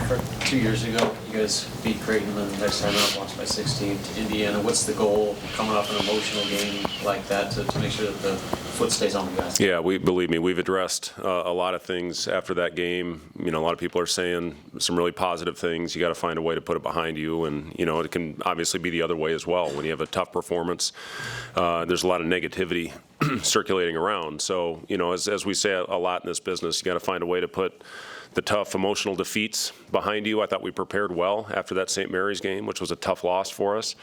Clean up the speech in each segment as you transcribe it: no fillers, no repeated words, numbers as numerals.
For 2 years ago, you guys beat Creighton, and the next time out, lost by 16 to Indiana. What's the goal coming off an emotional game like that to make sure that the foot stays on the gas? Yeah, believe me, we've addressed a lot of things after that game. You know, a lot of people are saying some really positive things. You got to find a way to put it behind you, and you know, it can obviously be the other way as well. When you have a tough performance, there's a lot of negativity circulating around. So, you know, as we say a lot in this business, you got to find a way to put the tough emotional defeats behind you. I thought we prepared well after that St. Mary's game, which was a tough loss for us.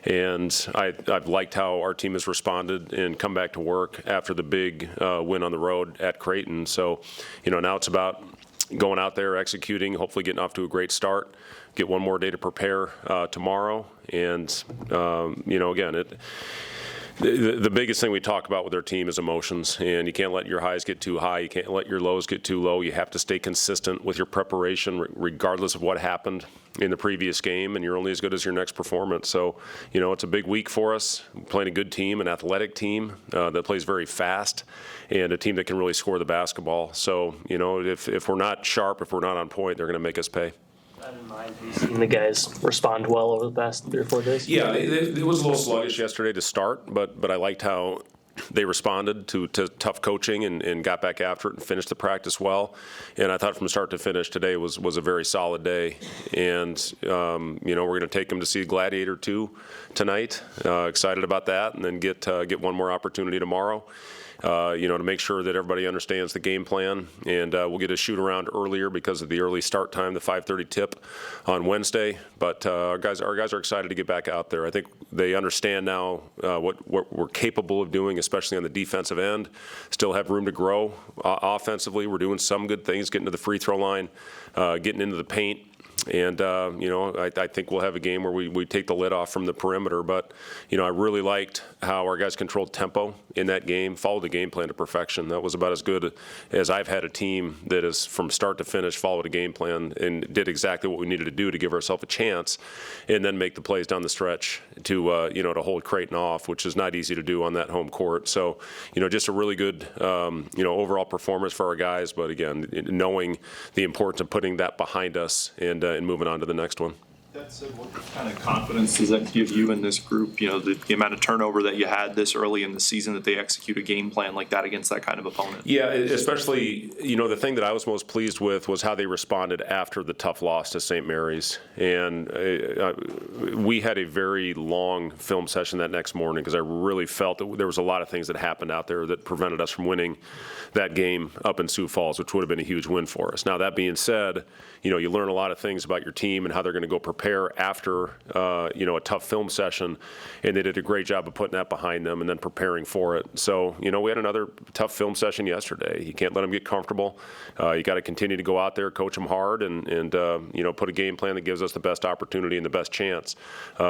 And I've liked how our team has responded and come back to work after the big win on the road at Creighton. So, you know, now it's about going out there, executing, hopefully getting off to a great start, get one more day to prepare tomorrow. And, you know, again, the biggest thing we talk about with our team is emotions, and you can't let your highs get too high. You can't let your lows get too low. You have to stay consistent with your preparation regardless of what happened in the previous game, and you're only as good as your next performance. So, you know, it's a big week for us. We're playing a good team, an athletic team that plays very fast, and a team that can really score the basketball. So, you know, if we're not sharp, if we're not on point, they're going to make us pay. I didn't mind. Have you seen the guys respond well over the past 3 or 4 days? Yeah, it was a little sluggish yesterday to start, but I liked how they responded to tough coaching and got back after it and finished the practice well. And I thought from start to finish today was a very solid day. And, you know, we're going to take them to see Gladiator 2 tonight. Excited about that, and then get one more opportunity tomorrow. You know, to make sure that everybody understands the game plan. And we'll get a shoot around earlier because of the early start time, the 5:30 tip on Wednesday. But our guys are excited to get back out there. I think they understand now what we're capable of doing, especially on the defensive end. Still have room to grow offensively. We're doing some good things, getting to the free throw line, getting into the paint. And, you know, I think we'll have a game where we take the lid off from the perimeter. But, you know, I really liked how our guys controlled tempo in that game, followed the game plan to perfection. That was about as good as I've had a team that is from start to finish followed a game plan and did exactly what we needed to do to give ourselves a chance and then make the plays down the stretch to, you know, to hold Creighton off, which is not easy to do on that home court. So, you know, just a really good, you know, overall performance for our guys. But, again, knowing the importance of putting that behind us and moving on to the next one. That said, what kind of confidence does that give you in this group? You know, the amount of turnover that you had this early in the season, that they execute a game plan like that against that kind of opponent. Yeah, especially, you know, the thing that I was most pleased with was how they responded after the tough loss to St. Mary's. And we had a very long film session that next morning because I really felt that there was a lot of things that happened out there that prevented us from winning that game up in Sioux Falls, which would have been a huge win for us. Now, that being said, you know, you learn a lot of things about your team and how they're going to go prepare after, you know, a tough film session, and they did a great job of putting that behind them and then preparing for it. So, you know, we had another tough film session yesterday. You can't let them get comfortable. You got to continue to go out there, coach them hard, and you know, put a game plan that gives us the best opportunity and the best chance.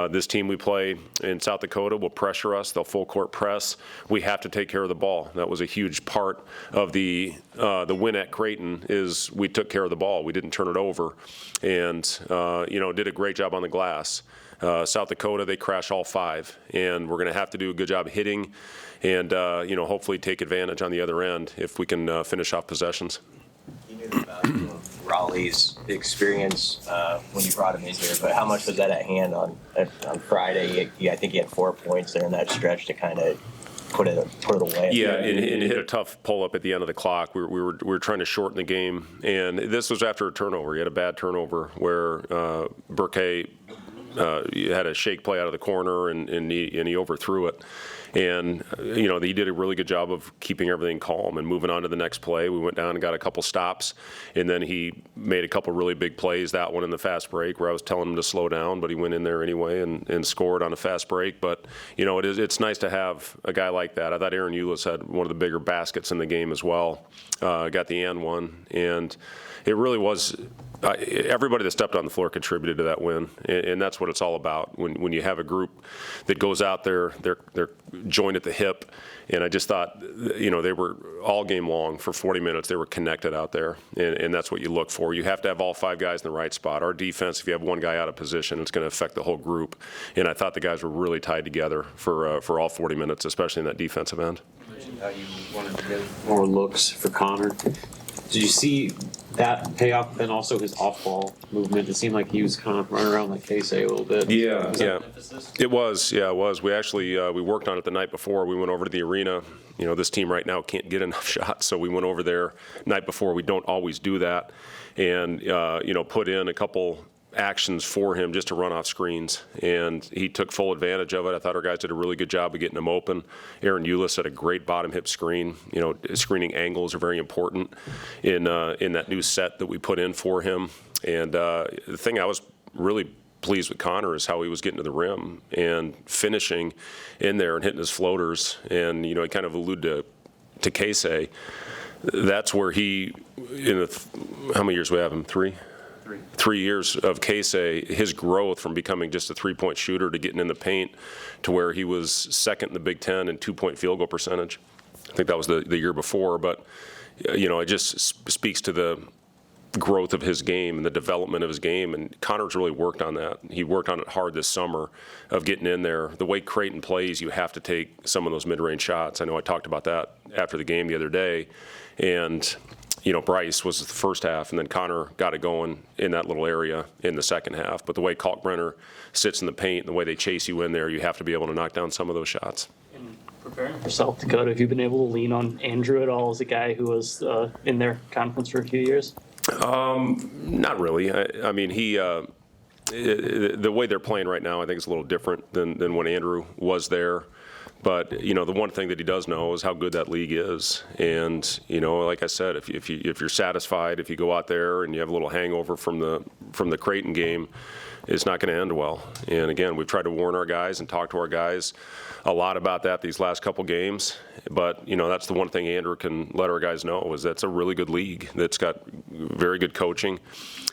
This team we play in South Dakota will pressure us. They'll full court press. We have to take care of the ball. That was a huge part of the win at Creighton is we took care of the ball. We didn't turn it over, and you know, did a great job on the glass. South Dakota, they crash all 5, and we're going to have to do a good job hitting and, you know, hopefully take advantage on the other end if we can finish off possessions. You knew the value of Raleigh's experience when you brought him in here, but how much was that at hand on Friday? I think he had 4 points there in that stretch to kind of put it away. Yeah, and hit a tough pull-up at the end of the clock. We were trying to shorten the game, and this was after a turnover. He had a bad turnover where Burke had a shake play out of the corner, and he overthrew it. And, you know, he did a really good job of keeping everything calm and moving on to the next play. We went down and got a couple stops, and then he made a couple really big plays, that one in the fast break where I was telling him to slow down, but he went in there anyway and scored on a fast break. But, you know, it's nice to have a guy like that. I thought Aaron Eulis had one of the bigger baskets in the game as well. Got the and one, and it really was everybody that stepped on the floor contributed to that win, and that's what it's all about. When you have a group that goes out there, they're joined at the hip, and I just thought, you know, they were all game long for 40 minutes. They were connected out there, and that's what you look for. You have to have all 5 guys in the right spot. Our defense, if you have one guy out of position, it's going to affect the whole group, and I thought the guys were really tied together for all 40 minutes, especially in that defensive end. How you wanted to get more looks for Connor. Did you see that payoff, then also his off-ball movement? It seemed like he was kind of running around like Casey a little bit. Yeah, Was that yeah. an emphasis? It was. We actually we worked on it the night before. We went over to the arena. This team right now can't get enough shots, so we went over there night before. We don't always do that, and put in a couple actions for him just to run off screens, and he took full advantage of it. I thought our guys did a really good job of getting him open. Aaron Eulis had a great bottom hip screen. Screening angles are very important in that new set that we put in for him. And the thing I was really pleased with Connor is how he was getting to the rim and finishing in there and hitting his floaters. And he kind of alluded to Casey. That's where he, how many years we have him? 3 years of Casey, his growth from becoming just a three-point shooter to getting in the paint to where he was second in the Big Ten in two-point field goal percentage. I think that was the year before, but it just speaks to the growth of his game and the development of his game, and Connor's really worked on that. He worked on it hard this summer of getting in there. The way Creighton plays, you have to take some of those mid-range shots. I know I talked about that after the game the other day, and Bryce was the first half, and then Connor got it going in that little area in the second half. But the way Kalkbrenner sits in the paint and the way they chase you in there, you have to be able to knock down some of those shots. Preparing for South Dakota, have you been able to lean on Andrew at all as a guy who was in their conference for a few years? Not really. I mean, the way they're playing right now, I think is a little different than when Andrew was there. But the one thing that he does know is how good that league is, and like I said, if you're satisfied, if you go out there and you have a little hangover from the Creighton game, it's not going to end well. And again, we've tried to warn our guys and talk to our guys a lot about that these last couple games. But that's the one thing Andrew can let our guys know is that's a really good league that's got very good coaching.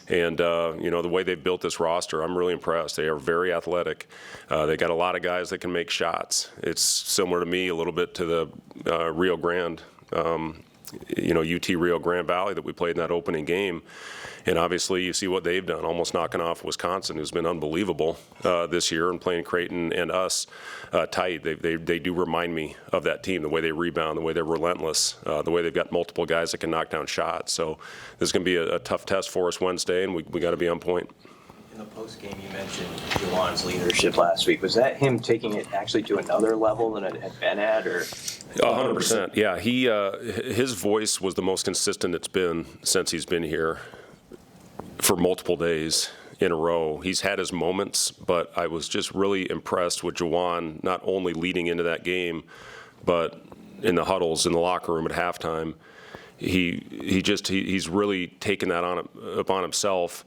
And, the way they've built this roster, I'm really impressed. They are very athletic. They got a lot of guys that can make shots. It's similar to me a little bit to the Rio Grande, UT Rio Grande Valley that we played in that opening game. And obviously you see what they've done, almost knocking off Wisconsin, who's been unbelievable this year, and playing Creighton and us tight. They do remind me of that team, the way they rebound, the way they're relentless, the way they've got multiple guys that can knock down shots. So this is going to be a tough test for us Wednesday, and we got to be on point. In the post game, you mentioned Jawans' leadership last week. Was that him taking it actually to another level than it had been at, or? 100%. Yeah, his voice was the most consistent it's been since he's been here for multiple days in a row. He's had his moments, but I was just really impressed with Jawan, not only leading into that game, but in the huddles in the locker room at halftime. He's really taken that upon himself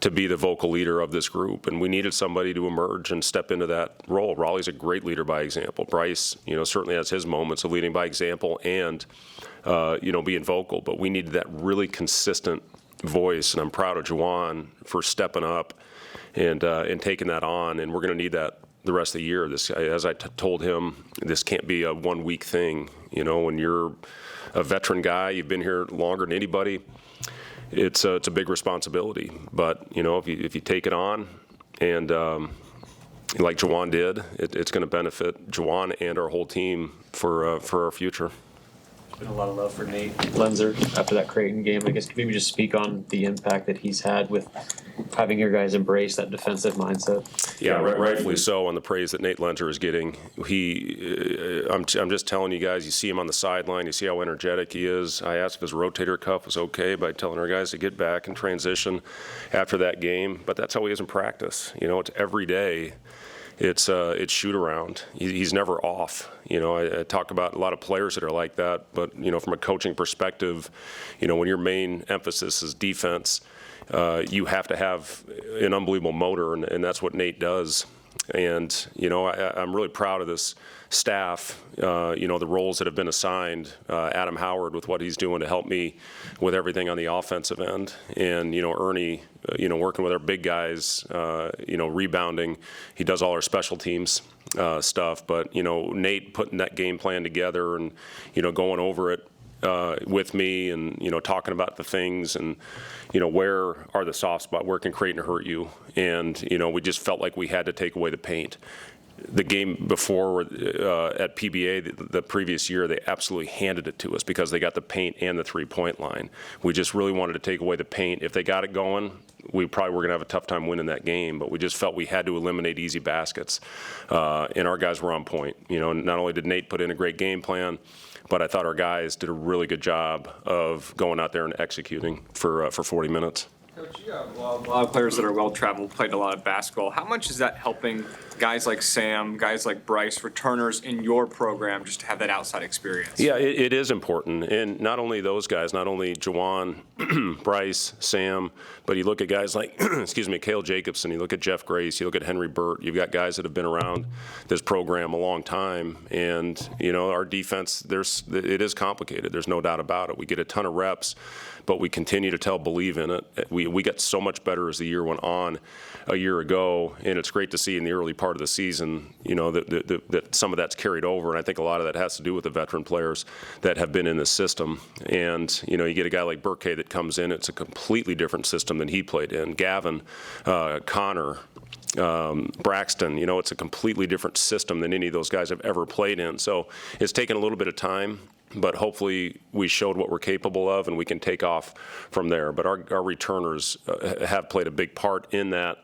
to be the vocal leader of this group, and we needed somebody to emerge and step into that role. Raleigh's a great leader by example. Bryce, certainly has his moments of leading by example and, being vocal, but we needed that really consistent voice, and I'm proud of Jawan for stepping up and taking that on, and we're going to need that the rest of the year. This, as I told him, this can't be a 1 week thing. When you're a veteran guy, you've been here longer than anybody, it's a big responsibility. But if you take it on and like Jawan did, it's going to benefit Jawan and our whole team for our future. Been a lot of love for Nate Linder after that Creighton game. I guess maybe just speak on the impact that he's had with having your guys embrace that defensive mindset. Yeah, rightfully so on the praise that Nate Linder is getting. I'm just telling you guys, you see him on the sideline, you see how energetic he is. I asked if his rotator cuff was okay by telling our guys to get back and transition after that game, but that's how he is in practice. It's every day. It's shoot around. He's never off. I talk about a lot of players that are like that, but from a coaching perspective, when your main emphasis is defense, you have to have an unbelievable motor, and that's what Nate does. And I'm really proud of this staff. The roles that have been assigned. Adam Howard with what he's doing to help me with everything on the offensive end, and Ernie, working with our big guys, rebounding. He does all our special teams stuff. But Nate putting that game plan together and going over it with me, and talking about the things, and where are the soft spots, where can Creighton hurt you, and we just felt like we had to take away the paint. the game before at PBA the previous year, they absolutely handed it to us because they got the paint and the three-point line. We just really wanted to take away the paint. If they got it going, we probably were going to have a tough time winning that game, but we just felt we had to eliminate easy baskets. And our guys were on point. You know, not only did Nate put in a great game plan, but I thought our guys did a really good job of going out there and executing for 40 minutes. Coach, you have a lot of players that are well-traveled, played a lot of basketball. How much is that helping guys like Sam, guys like Bryce, returners in your program, just to have that outside experience? Yeah, it is important. And not only those guys, not only Jawan, Bryce, Sam, but you look at guys like, excuse me, Cale Jacobson, you look at Jeff Grace, you look at Henry Burt, you've got guys that have been around this program a long time. And, you know, our defense, it is complicated. There's no doubt about it. We get a ton of reps, but we continue to believe in it. We got so much better as the year went on a year ago, and it's great to see in the early part of the season, you know, that some of that's carried over, and I think a lot of that has to do with the veteran players that have been in the system. And, you know, you get a guy like Burke that comes in, it's a completely different system than he played in. Gavin, Connor, Braxton, you know, it's a completely different system than any of those guys have ever played in. So it's taken a little bit of time, but hopefully we showed what we're capable of and we can take off from there. But our returners have played a big part in that.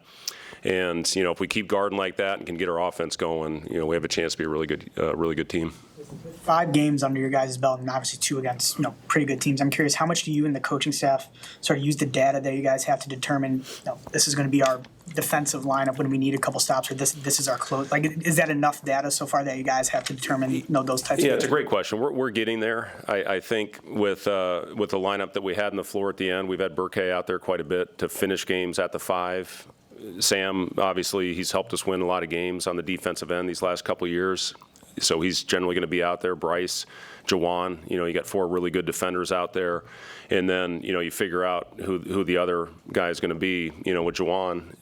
And, you know, if we keep guarding like that and can get our offense going, you know, we have a chance to be a really good team. 5 games under your guys' belt, and obviously 2 against, you know, pretty good teams. I'm curious, how much do you and the coaching staff sort of use the data that you guys have to determine, you know, this is going to be our defensive lineup when we need a couple stops, or this is our close? Like, is that enough data so far that you guys have to determine, you know, those types of things? Yeah, it's a great question. We're getting there. I think with the lineup that we had on the floor at the end, we've had Burke out there quite a bit to finish games at the 5. Sam, obviously, he's helped us win a lot of games on the defensive end these last couple of years. So he's generally going to be out there. Bryce, Jawan, you know, you got 4 really good defenders out there. And then, you know, you figure out who the other guy is going to be, you know, with Jawan,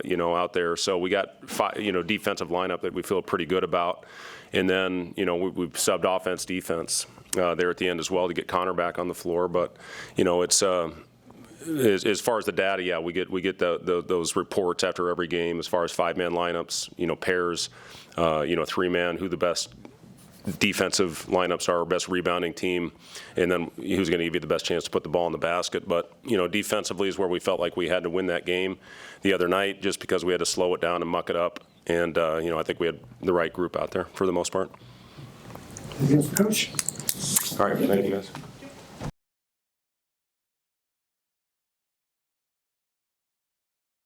you know, out there. So we got 5, you know, defensive lineup that we feel pretty good about. And then, you know, we've subbed offense, defense there at the end as well to get Connor back on the floor. But, you know, it's as far as the data, yeah, we get those reports after every game as far as 5-man lineups, you know, pairs, you know, 3-man, who the best defensive lineups are, best rebounding team, and then who's going to give you the best chance to put the ball in the basket. But, you know, defensively is where we felt like we had to win that game the other night just because we had to slow it down and muck it up. And, you know, I think we had the right group out there for the most part. Anything else, Coach? All right, thank you, guys.